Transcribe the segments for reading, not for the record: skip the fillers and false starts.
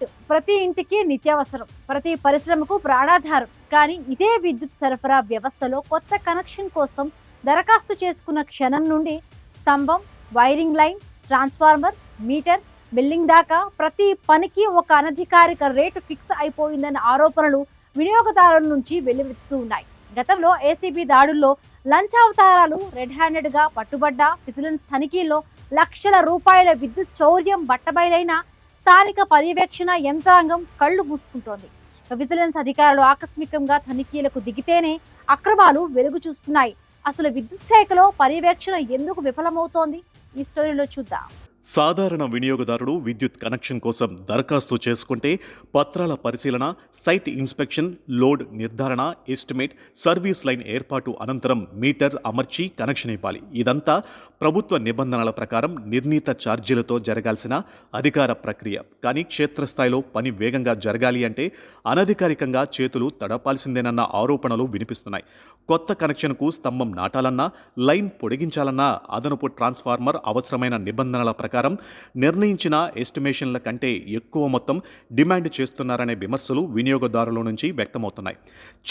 విద్యుత్ ప్రతి ఇంటికి నిత్యావసరం, ప్రతి పరిశ్రమకు ప్రాణాధారం. కానీ ఇదే విద్యుత్ సరఫరా వ్యవస్థలో కొత్త కనెక్షన్ కోసం దరఖాస్తు చేసుకున్న క్షణం నుండి స్తంభం, wiring line, transformer, meter, building దాకా ప్రతి పనికి ఒక అనధికారిక రేటు ఫిక్స్ అయిపోయిందన్న ఆరోపణలు వినియోగదారుల నుంచి వెల్లువెత్తుతూ ఉన్నాయి. గతంలో ఏసీబీ దాడుల్లో లంచావతారాలు రెడ్ హ్యాండెడ్ గా పట్టుబడ్డ, విజిలెన్స్ తనిఖీల్లో లక్షల రూపాయల విద్యుత్ చౌర్యం బట్టబయలైన స్థానిక పర్యవేక్షణ యంత్రాంగం కళ్లు మూసుకుంటోంది. విజిలెన్స్ అధికారులు ఆకస్మికంగా తనిఖీలకు దిగితేనే అక్రమాలు వెలుగు చూస్తున్నాయి. అసలు విద్యుత్ శాఖలో పర్యవేక్షణ ఎందుకు విఫలమవుతోంది? ఈ స్టోరీలో చూద్దాం. సాధారణ వినియోగదారుడు విద్యుత్ కనెక్షన్ కోసం దరఖాస్తు చేసుకుంటే పత్రాల పరిశీలన, సైట్ ఇన్స్పెక్షన్, లోడ్ నిర్ధారణ, ఎస్టిమేట్, సర్వీస్ లైన్ ఏర్పాటు అనంతరం మీటర్ అమర్చి కనెక్షన్ ఇవ్వాలి. ఇదంతా ప్రభుత్వ నిబంధనల ప్రకారం నిర్ణీత ఛార్జీలతో జరగాల్సిన అధికార ప్రక్రియ. కానీ క్షేత్రస్థాయిలో పని వేగంగా జరగాలి అంటే అనధికారికంగా చేతులు తడపాల్సిందేనన్న ఆరోపణలు వినిపిస్తున్నాయి. కొత్త కనెక్షన్కు స్తంభం నాటాలన్నా, లైన్ పొడిగించాలన్నా అదనపు ట్రాన్స్ఫార్మర్ అవసరమైన నిబంధనల ప్రకారం నిర్ణయించిన ఎస్టిమేషన్ల కంటే ఎక్కువ మొత్తం డిమాండ్ చేస్తున్నారనే విమర్శలు వినియోగదారుల నుంచి వ్యక్తమవుతున్నాయి.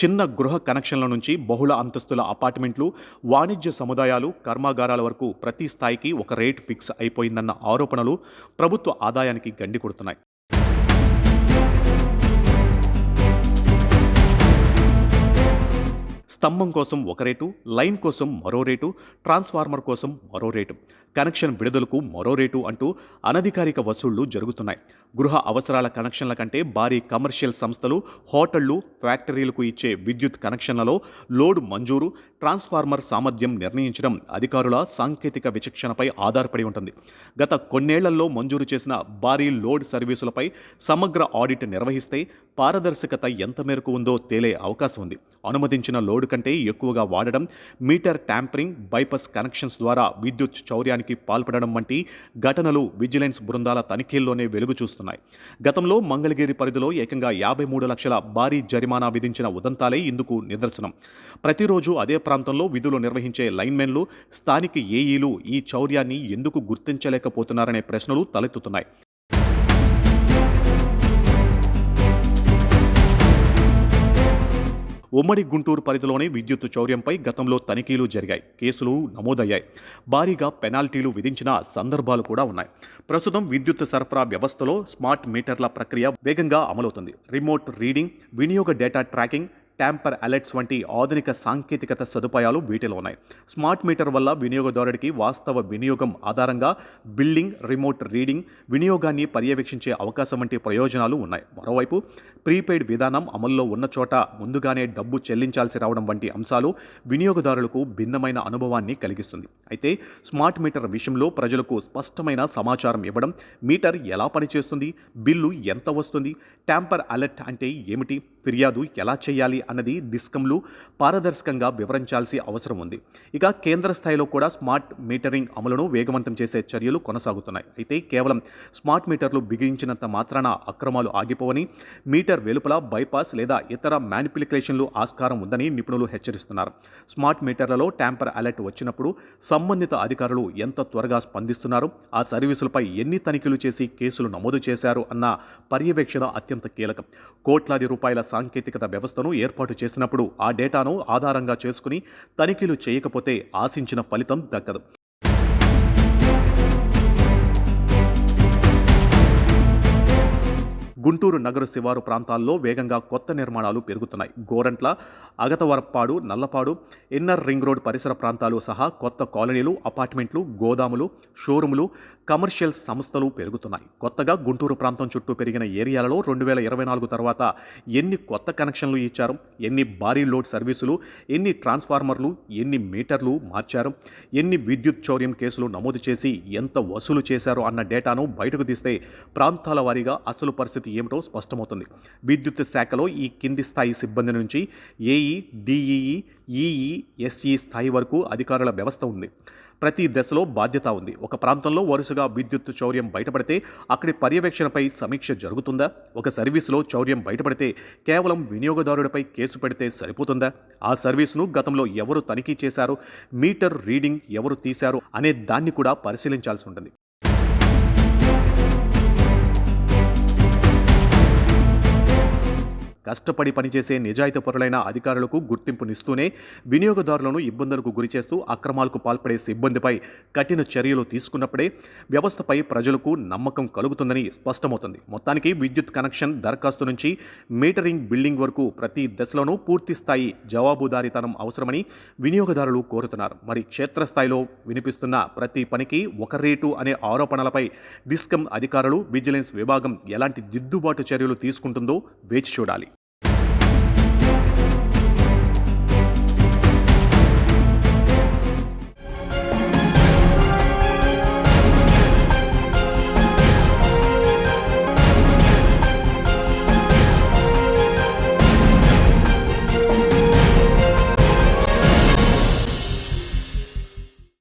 చిన్న గృహ కనెక్షన్ల నుంచి బహుళ అంతస్తుల అపార్ట్మెంట్లు, వాణిజ్య సముదాయాలు, కర్మాగారాల వరకు ప్రతి స్థాయికి ఒక రేట్ ఫిక్స్ అయిపోయిందన్న ఆరోపణలు ప్రభుత్వ ఆదాయానికి గండి కొడుతున్నాయి. స్తంభం కోసం ఒక రేటు, లైన్ కోసం మరో రేటు, ట్రాన్స్ఫార్మర్ కోసం మరో రేటు, కనెక్షన్ విడుదలకు మరో రేటు అంటూ అనధికారిక వసూళ్లు జరుగుతున్నాయి. గృహ అవసరాల కనెక్షన్ల కంటే భారీ కమర్షియల్ సంస్థలు, హోటళ్లు, ఫ్యాక్టరీలకు ఇచ్చే విద్యుత్ కనెక్షన్లలో లోడ్ మంజూరు, ట్రాన్స్ఫార్మర్ సామర్థ్యం నిర్ణయించడం అధికారుల సాంకేతిక విచక్షణపై ఆధారపడి ఉంటుంది. గత కొన్నేళ్లలో మంజూరు చేసిన భారీ లోడ్ సర్వీసులపై సమగ్ర ఆడిట్ నిర్వహిస్తే పారదర్శకత ఎంత మేరకు ఉందో తేలే అవకాశం ఉంది. అనుమతించిన లోడ్ కంటే ఎక్కువగా వాడడం, మీటర్ ట్యాంపరింగ్, బైపాస్ కనెక్షన్స్ ద్వారా విద్యుత్ చౌర్యానికి పాల్పడడం వంటి ఘటనలు విజిలెన్స్ బృందాల తనిఖీల్లోనే వెలుగు చూస్తున్నాయి. గతంలో మంగళగిరి పరిధిలో ఏకంగా 53 లక్షల భారీ జరిమానా విధించిన ఉదంతాలే ఇందుకు నిదర్శనం. ప్రతిరోజు అదే ప్రాంతంలో విధులు నిర్వహించే లైన్మెన్లు, స్థానిక ఏఈలు ఈ చౌర్యాన్ని ఎందుకు గుర్తించలేకపోతున్నారనే ప్రశ్నలు తలెత్తుతున్నాయి. ఉమ్మడి గుంటూరు పరిధిలోనే విద్యుత్ చౌర్యంపై గతంలో తనిఖీలు జరిగాయి, కేసులు నమోదయ్యాయి, భారీగా పెనాల్టీలు విధించిన సందర్భాలు కూడా ఉన్నాయి. ప్రస్తుతం విద్యుత్ సరఫరా వ్యవస్థలో స్మార్ట్ మీటర్ల ప్రక్రియ వేగంగా అమలవుతుంది. రిమోట్ రీడింగ్, వినియోగ డేటా ట్రాకింగ్, ట్యాంపర్ అలర్ట్స్ వంటి ఆధునిక సాంకేతికత సదుపాయాలు వీటిలో ఉన్నాయి. స్మార్ట్ మీటర్ వల్ల వినియోగదారుడికి వాస్తవ వినియోగం ఆధారంగా బిల్లింగ్, రిమోట్ రీడింగ్, వినియోగాన్ని పర్యవేక్షించే అవకాశం వంటి ప్రయోజనాలు ఉన్నాయి. మరోవైపు ప్రీపెయిడ్ విధానం అమల్లో ఉన్న చోట ముందుగానే డబ్బు చెల్లించాల్సి రావడం వంటి అంశాలు వినియోగదారులకు భిన్నమైన అనుభవాన్ని కలిగిస్తుంది. అయితే స్మార్ట్ మీటర్ విషయంలో ప్రజలకు స్పష్టమైన సమాచారం ఇవ్వడం, మీటర్ ఎలా పనిచేస్తుంది, బిల్లు ఎంత వస్తుంది, ట్యాంపర్ అలర్ట్ అంటే ఏమిటి, ఫిర్యాదు ఎలా చేయాలి అన్నది డిస్కంలు పారదర్శకంగా వివరించాల్సి అవసరం ఉంది. ఇక కేంద్ర స్థాయిలో కూడా స్మార్ట్ మీటరింగ్ అమలును వేగవంతం చేసే చర్యలు కొనసాగుతున్నాయి. అయితే కేవలం స్మార్ట్ మీటర్లు బిగించినంత మాత్రాన అక్రమాలు ఆగిపోవని, మీటర్ వెలుపల బైపాస్ లేదా ఇతర మ్యానిపులేషన్లు ఆస్కారం ఉందని నిపుణులు హెచ్చరిస్తున్నారు. స్మార్ట్ మీటర్లలో ట్యాంపర్ అలర్ట్ వచ్చినప్పుడు సంబంధిత అధికారులు ఎంత త్వరగా స్పందిస్తున్నారు, ఆ సర్వీసులపై ఎన్ని తనిఖీలు చేసి కేసులు నమోదు చేశారు అన్న పర్యవేక్షణ అత్యంత కీలకం. కోట్లాది రూపాయల సాంకేతికత వ్యవస్థను ఏర్పాటు చేసినప్పుడు ఆ డేటాను ఆధారంగా చేసుకుని తనిఖీలు చేయకపోతే ఆశించిన ఫలితం దక్కదు. గుంటూరు నగర శివారు ప్రాంతాల్లో వేగంగా కొత్త నిర్మాణాలు పెరుగుతున్నాయి. Gorantla, Agathavarappadu, Nallapadu, inner ring road పరిసర ప్రాంతాలు సహా కొత్త కాలనీలు, అపార్ట్మెంట్లు, గోదాములు, షోరూములు, కమర్షియల్ సంస్థలు పెరుగుతున్నాయి. కొత్తగా గుంటూరు ప్రాంతం చుట్టూ పెరిగిన ఏరియాలలో 2024 తర్వాత ఎన్ని కొత్త కనెక్షన్లు ఇచ్చారు, ఎన్ని భారీ లోడ్ సర్వీసులు, ఎన్ని ట్రాన్స్ఫార్మర్లు, ఎన్ని మీటర్లు మార్చారు, ఎన్ని విద్యుత్ చౌర్యం కేసులు నమోదు చేసి ఎంత వసూలు చేశారు అన్న డేటాను బయటకు తీస్తే ప్రాంతాల వారీగా అసలు పరిస్థితి ఏమిటో స్పష్టమవుతుంది. విద్యుత్ శాఖలో ఈ కింది స్థాయి సిబ్బంది నుంచి ఏఈ, డిఈఈ, ఈఈ, ఎస్ఈ స్థాయి వరకు అధికారుల వ్యవస్థ ఉంది. ప్రతి దశలో బాధ్యత ఉంది. ఒక ప్రాంతంలో వరుసగా విద్యుత్ చౌర్యం బయటపడితే అక్కడి పర్యవేక్షణపై సమీక్ష జరుగుతుందా? ఒక సర్వీసులో చౌర్యం బయటపడితే కేవలం వినియోగదారుడిపై కేసు పెడితే సరిపోతుందా? ఆ సర్వీసును గతంలో ఎవరు తనిఖీ చేశారు, మీటర్ రీడింగ్ ఎవరు తీశారు అనే దాన్ని కూడా పరిశీలించాల్సి ఉంటుంది. కష్టపడి పనిచేసే నిజాయితీపరులైన అధికారులకు గుర్తింపునిస్తూనే వినియోగదారులను ఇబ్బందులకు గురిచేస్తూ అక్రమాలకు పాల్పడే సిబ్బందిపై కఠిన చర్యలు తీసుకున్నప్పుడే వ్యవస్థపై ప్రజలకు నమ్మకం కలుగుతుందని స్పష్టమవుతుంది. మొత్తానికి విద్యుత్ కనెక్షన్ దరఖాస్తు నుంచి మీటరింగ్ బిల్డింగ్ వరకు ప్రతి దశలోనూ పూర్తి స్థాయి జవాబుదారీతనం అవసరమని వినియోగదారులు కోరుతున్నారు. మరి క్షేత్రస్థాయిలో వినిపిస్తున్న ప్రతి పనికి ఒక రేటు అనే ఆరోపణలపై డిస్కమ్ అధికారులు, విజిలెన్స్ విభాగం ఎలాంటి దిద్దుబాటు చర్యలు తీసుకుంటుందో వేచి చూడాలి.